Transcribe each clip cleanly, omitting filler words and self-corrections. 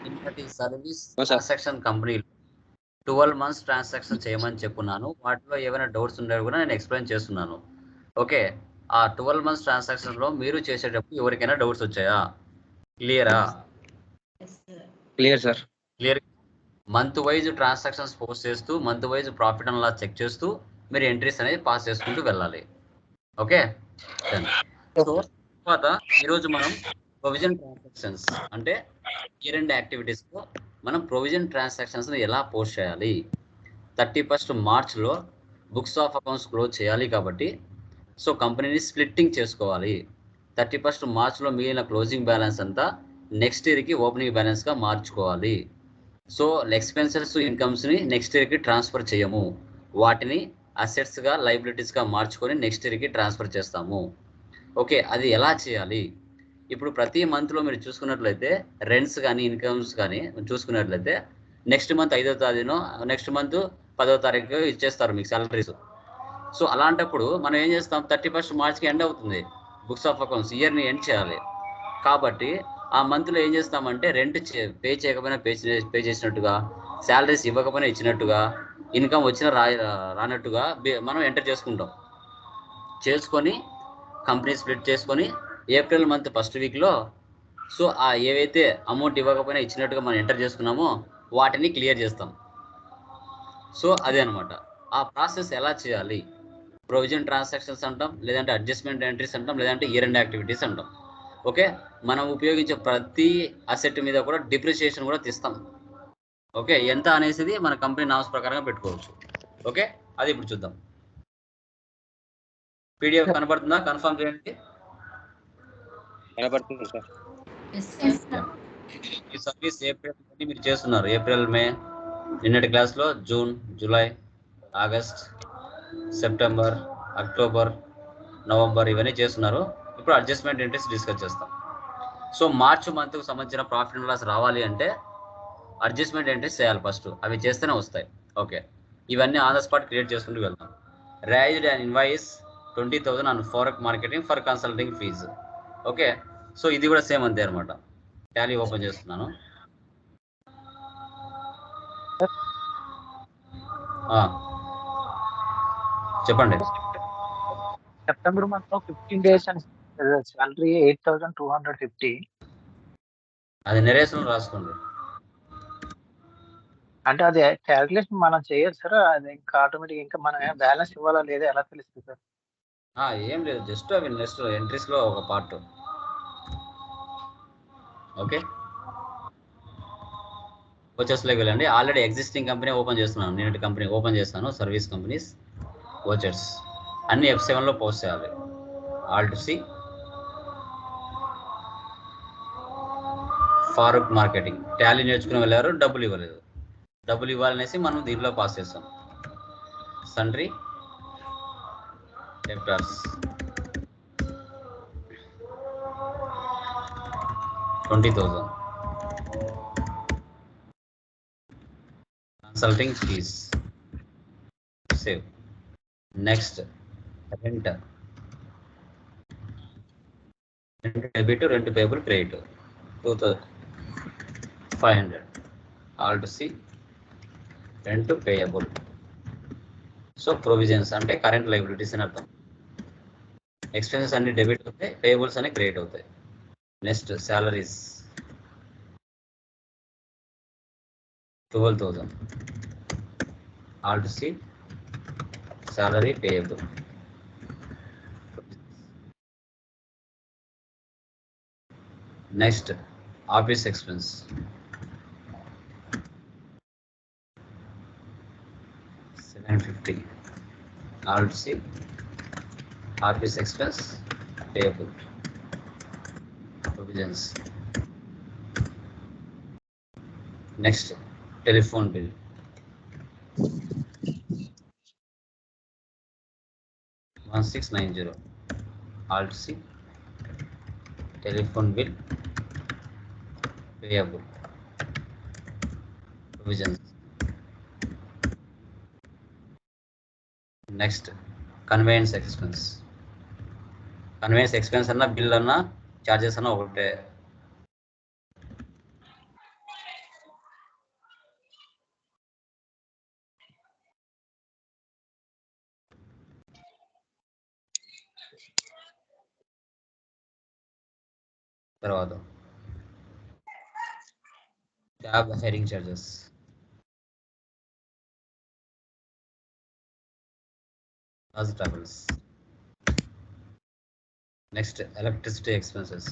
ఇంతటి service sir transaction company 12 months transaction చేయమని చెప్పున్నాను. వాటిలో ఏమైనా డౌట్స్ ఉండే కూడా నేను ఎక్స్ప్లెయిన్ చేస్తున్నాను. ఓకే, ఆ 12 మంత్స్ ట్రాన్సాక్షన్ లో మీరు చేసేటప్పుడు ఎవరికైనా డౌట్స్ వచ్చాయా? క్లియరా? Clear sir. Clear. Month wise transactions post చేస్తూ month wise profit and loss check చేస్తూ మీరు ఎంట్రీస్ అనేది పాస్ చేసుకుంటూ వెళ్ళాలి. ఓకే, సో తర్వాత ఈరోజు మనం ప్రొవిజన్ ట్రాన్సాక్షన్స్ అంటే ఇయర్ ఎండ్ యాక్టివిటీస్ లో మనం ప్రొవిజన్ ట్రాన్సాక్షన్స్ ఎలా పోస్ట్ చేయాలి. 31st మార్చ్లో బుక్స్ ఆఫ్ అకౌంట్స్ క్లోజ్ చేయాలి కాబట్టి సో కంపెనీని స్ప్లిట్టింగ్ చేసుకోవాలి. 31st మార్చ్లో మిగిలిన క్లోజింగ్ బ్యాలెన్స్ అంతా నెక్స్ట్ ఇయర్కి ఓపెనింగ్ బ్యాలెన్స్గా మార్చుకోవాలి. సో ఎక్స్పెన్సెస్ ఇన్కమ్స్ని నెక్స్ట్ ఇయర్కి ట్రాన్స్ఫర్ చేయము, వాటిని అసెట్స్గా లైబిలిటీస్గా మార్చుకొని నెక్స్ట్ ఇయర్కి ట్రాన్స్ఫర్ చేస్తాము. ఓకే, అది ఎలా చేయాలి? ఇప్పుడు ప్రతి మంత్లో మీరు చూసుకున్నట్లయితే రెంట్స్ కానీ ఇన్కమ్స్ కానీ చూసుకున్నట్లయితే నెక్స్ట్ మంత్ 5వ తేదీనో నెక్స్ట్ మంత్ 10వ తారీఖు ఇచ్చేస్తారు మీకు సాలరీస్. సో అలాంటప్పుడు మనం ఏం చేస్తాం, 31st మార్చ్కి ఎండ్ అవుతుంది బుక్స్ ఆఫ్ అకౌంట్స్, ఇయర్ని ఎండ్ చేయాలి. కాబట్టి ఆ మంత్లో ఏం చేస్తామంటే రెంట్ పే చేయకపోయినా పే చేసినట్టుగా, శాలరీస్ ఇవ్వకపోయినా ఇచ్చినట్టుగా, ఇన్కమ్ వచ్చినా రానట్టుగా మనం ఎంటర్ చేసుకొని కంపెనీ స్ప్లిట్ చేసుకొని ఏప్రిల్ మంత్ ఫస్ట్ వీక్లో సో ఆ ఏవైతే అమౌంట్ ఇవ్వకపోయినా ఇచ్చినట్టుగా మనం ఎంటర్ చేసుకున్నామో వాటిని క్లియర్ చేస్తాం. సో అదే అనమాట ఆ ప్రాసెస్. ఎలా చేయాలి? ప్రొవిజన్ ట్రాన్సాక్షన్స్ అంటాం, లేదంటే అడ్జస్ట్మెంట్ ఎంట్రీస్ అంటాం, లేదంటే ఇయర్ ఎండ్ యాక్టివిటీస్ అంటాం. ఓకే, మనం ఉపయోగించే ప్రతి అసెట్ మీద కూడా డిప్రిసియేషన్ కూడా తీస్తాం. ఓకే, ఎంత అనేసి మన కంపెనీ నామ్స్ ప్రకారంగా పెట్టుకోవచ్చు. ఓకే, అది ఇప్పుడు చూద్దాం. పీడిఎఫ్ కనబడుతుందా? కన్ఫర్మ్ చేయండి. కనబడుతుంది సార్. ఈ సర్వీస్ ఏప్రిల్ మీరు చేస్తున్నారు. ఏప్రిల్, మే, నిన్నటి క్లాస్లో June, July, August, September, October, November ఇవన్నీ చేస్తున్నారు. ఇప్పుడు అడ్జస్ట్మెంట్ ఎంట్రీస్ డిస్కస్ చేస్తాం. సో మార్చ్ మంత్కు సంబంధించిన ప్రాఫిట్ అండ్ లాస్ రావాలి అంటే అడ్జస్ట్మెంట్ ఎంట్రీస్ చేయాలి ఫస్ట్. అవి చేస్తేనే వస్తాయి. ఓకే, ఇవన్నీ ఆన్ ద స్పాట్ క్రియేట్ చేసుకుంటూ వెళ్తాం. Raised and invoice 20,000 on forex marketing for consulting fee. Okay, so ఇది కూడా సేమ్ అంతే అనమాట. టాలీ ఓపెన్ చేస్తున్నాను. చెప్పండి. సెప్టెంబర్ మంత్ లో 15 days అండ్ సాలరీ 8,250. అది నెరేషన్ రాసుకోండి. అంటే అది క్యాలిక్యులేషన్ మనం చేయొచ్చు సార్. అది ఇంకా ఆటోమేటిక్ ఇంకా మనం బ్యాలెన్స్ ఇవ్వాలా లేదా ఎలా తెలుస్తుంది సార్? ఏం లేదు, జస్ట్ అవి నెక్స్ట్ ఎంట్రీస్ లో ఒక పార్ట్. ఓకే, వచ్చేస్లోకి వెళ్ళండి. ఆల్రెడీ ఎగ్జిస్టింగ్ కంపెనీ ఓపెన్ చేస్తున్నాను. నేను కంపెనీ ఓపెన్ చేస్తాను. సర్వీస్ కంపెనీస్ ఓచర్స్ అన్ని F7లో పోస్ట్ చేయాలి. ఆల్ట్ సి ఫారూక్ మార్కెటింగ్. టాలీ నేర్చుకుని వెళ్ళారు, డబ్బులు ఇవ్వలేదు. డబ్బులు ఇవ్వాలనేసి మనం దీంట్లో పాస్ చేస్తాం. Sundry debtors 20,000. Consulting fee save. Next rent debit, rent payable credit 2,500. Alt C rent payable. So provisions అంటే కరెంట్ లైబిలిటీస్ అని అర్థం. ఎక్స్పెన్సెస్ అన్ని డెబిట్ అవుతాయి, పేయబుల్స్ అన్ని క్రెడిట్ అవుతాయి. Next salaries 12,000. Alt C salary payable. Next, office expense 750. Alt C office expense payable. Provisions. Next, telephone bill 1690. Alt C telephone bill payable. Provisions. Next, conveyance expense. Conveyance expense అన్న bill అన్న charges అన్న ఒకటే. తర్వాత cab hiring charges, bus travels, next electricity expenses,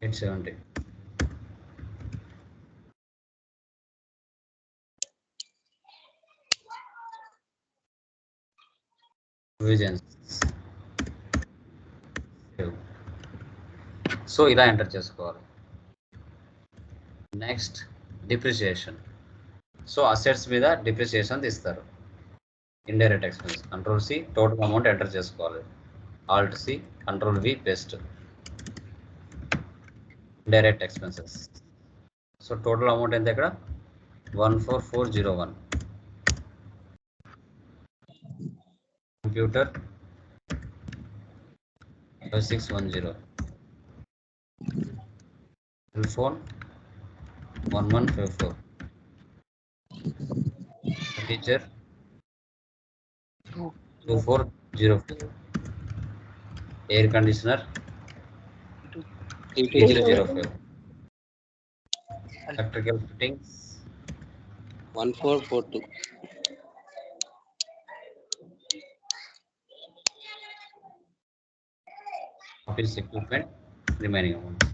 $870. Provisions. So ఇలా enter చేసుకోవాలి. Next depreciation. So assets మీద depreciation తీస్తారు. Indirect expense, control C, total amount enter చేసుకోవాలి. Alt C, control V, paste. Indirect expenses. So total amount ఎంత ఇక్కడ 14401. Computer 5610. Cell phone 1154. Furniture 2404. Air conditioner 8005. Electrical fittings 1442. Office equipment remaining amount.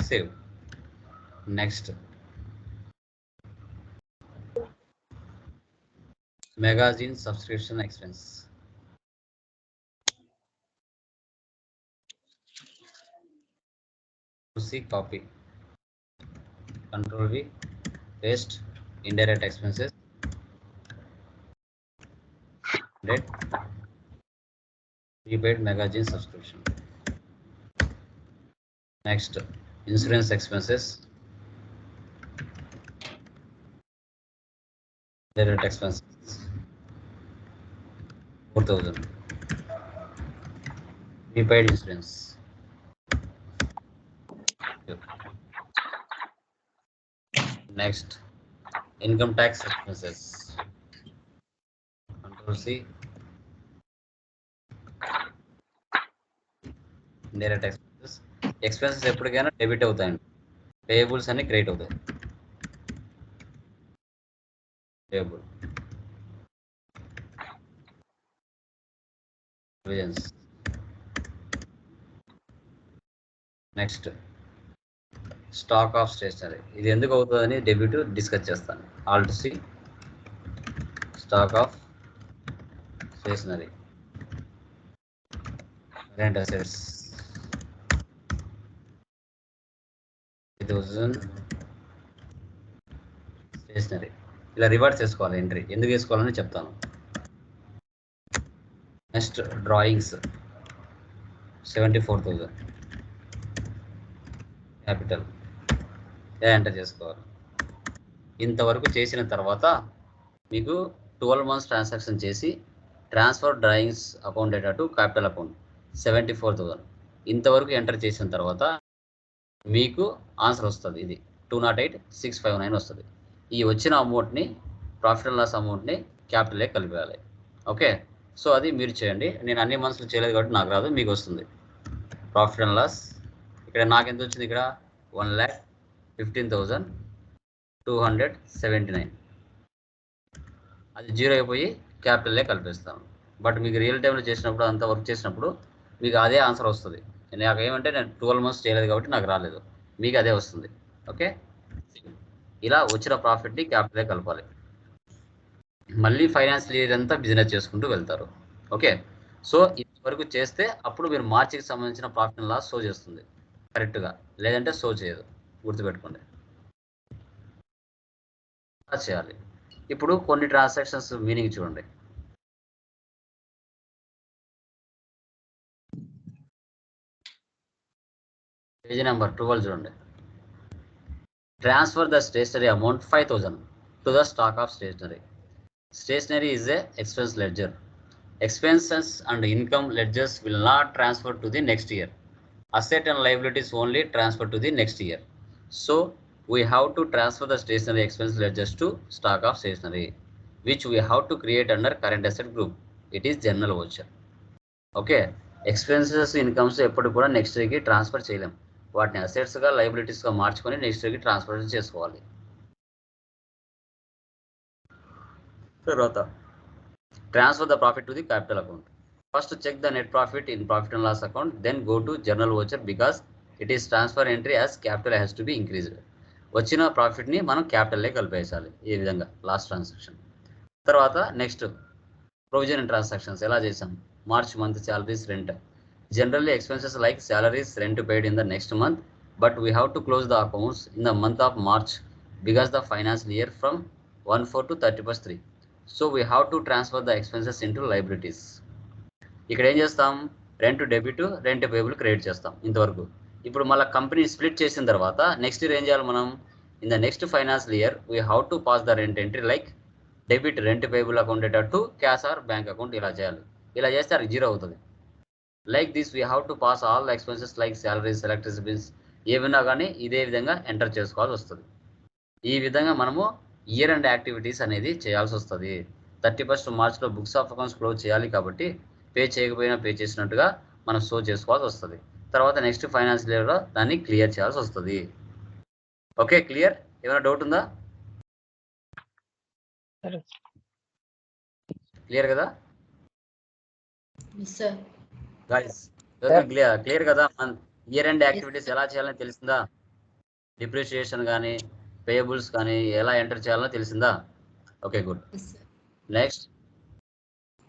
Save. Next magazine subscription expense. See copy, control V, paste. Indirect expenses, debt, prepaid magazine subscription. Next insurance expenses, direct expenses 4000. Prepaid insurance. Next income tax expenses, control C, indirect expenses. Expenses ఎప్పటికైనా debit అవుతాయండి, payables అన్ని credit అవుతాయి. Payable provisions. Next stock of stationery. ఇది ఎందుకు అవుతుందని debit discuss చేస్తాను. Alt C, stock of stationery, current assets 3000. Stationery ఇలా reverse చేసుకోవాలి ఎంట్రీ. ఎందుకు వేసుకోవాలని చెప్తాను. Next drawings 74,000. క్యాపిటల్ ఇలా ఎంటర్ చేసుకోవాలి. ఇంతవరకు చేసిన తర్వాత మీకు 12 months ట్రాన్సాక్షన్ చేసి transfer drawings account data to capital account 74,000 ఇంతవరకు ఎంటర్ చేసిన తర్వాత మీకు ఆన్సర్ వస్తుంది. ఇది 208,659 వస్తుంది. ఈ వచ్చిన అమౌంట్ని, ప్రాఫిట్ అండ్ లాస్ అమౌంట్ని క్యాపిటలే కలిపేయాలి. ఓకే, సో అది మీరు చేయండి. నేను అన్ని మంత్స్లో చేయలేదు కాబట్టి నాకు రాదు, మీకు వస్తుంది. ప్రాఫిట్ అండ్ లాస్ ఇక్కడ నాకు ఎంత వచ్చింది, ఇక్కడ 1,15,279. అది జీరో అయిపోయి క్యాపిటల్లే కలిపేస్తాను. బట్ మీకు రియల్ టైంలో చేసినప్పుడు, అంత వర్క్ చేసినప్పుడు మీకు అదే ఆన్సర్ వస్తుంది. నాకు ఏమంటే నేను 12 months చేయలేదు కాబట్టి నాకు రాలేదు, మీకు అదే వస్తుంది. ఓకే, ఇలా వచ్చిన ప్రాఫిట్ని క్యాపిటలే కలపాలి. మళ్ళీ ఫైనాన్షియల్ ఇయర్ అంతా బిజినెస్ చేసుకుంటూ వెళ్తారు. ఓకే, సో ఇంతవరకు చేస్తే అప్పుడు మీరు మార్చికి సంబంధించిన ప్రాఫిట్ అండ్ లాస్ షో చేస్తుంది కరెక్ట్గా, లేదంటే షో చేయదు, గుర్తుపెట్టుకోండి. అలా చేయాలి. ఇప్పుడు కొన్ని ట్రాన్సాక్షన్స్ మీనింగ్ చూడండి. పేజీ నెంబర్ 12 చూడండి. Transfer the stationery amount 5,000 to the stock of stationery. Stationery is a expense ledger. Expenses and income ledgers will not transfer to the next year. Asset and liabilities only transfer to the next year. So we have to transfer the stationery expense ledgers to stock of stationery, which we have to create under current asset group. It is general voucher. Okay, expenses incomes ఎప్పుడు కూడా next ఇయర్కి transfer చేయలేం. వాటిని అసెట్స్గా లైబిలిటీస్గా మార్చుకొని next ఇయర్కి transfer చేసుకోవాలి. తర్వాత transfer the profit to the capital account. First check the net profit in profit and loss account, then go to general voucher because it is transfer entry as capital has to be increased. వచ్చిన ప్రాఫిట్ని మనం క్యాపిటల్లే కలిపేసాలి ఈ విధంగా last transaction. తర్వాత next provision and transactions ఎలా చేసాం? March month salaries, rent. Generally expenses like salaries, rent paid in the next month, but we have to close the accounts in the month of March because the financial year from 1/4 to 31st 3. So we have to transfer the expenses into liabilities. ఇక్కడ ఏం చేస్తాం? Rent debit, rent payable credit చేస్తాం ఇంతవరకు. ఇప్పుడు మళ్ళీ company split చేసిన తర్వాత next year ఏం చేయాలి మనం? In the next financial year we have to pass the rent entry like debit rent payable account to cash or bank account. ఇలా చేయాలి. ఇలా చేస్తే అది జీరో అవుతుంది. Like this we have to pass all the expenses like salaries, electricity bills ఏమైనా కానీ ఇదే విధంగా ఎంటర్ చేసుకోవాల్సి వస్తుంది. ఈ విధంగా మనము ఇయర్ అండ్ యాక్టివిటీస్ అనేది చేయాల్సి వస్తుంది. 31st మార్చ్లో బుక్స్ ఆఫ్ అకౌంట్స్ క్లోజ్ చేయాలి కాబట్టి పే చేయకపోయినా పే చేసినట్టుగా మనం షో చేసుకోవాల్సి వస్తుంది. తర్వాత నెక్స్ట్ ఫైనాన్షియల్ ఇయర్లో దాన్ని క్లియర్ చేయాల్సి వస్తుంది. Okay, clear? ఏమైనా డౌట్ ఉందా? క్లియర్ కదా గైస్? క్లియర్ కదా? ఇయర్ ఎండ్ యాక్టివిటీస్ ఎలా చేయాలని తెలిసిందా? డిప్రిషియేషన్ కానీ పేయబుల్స్ కానీ ఎలా ఎంటర్ చేయాలో తెలిసిందా? Okay, good. నెక్స్ట్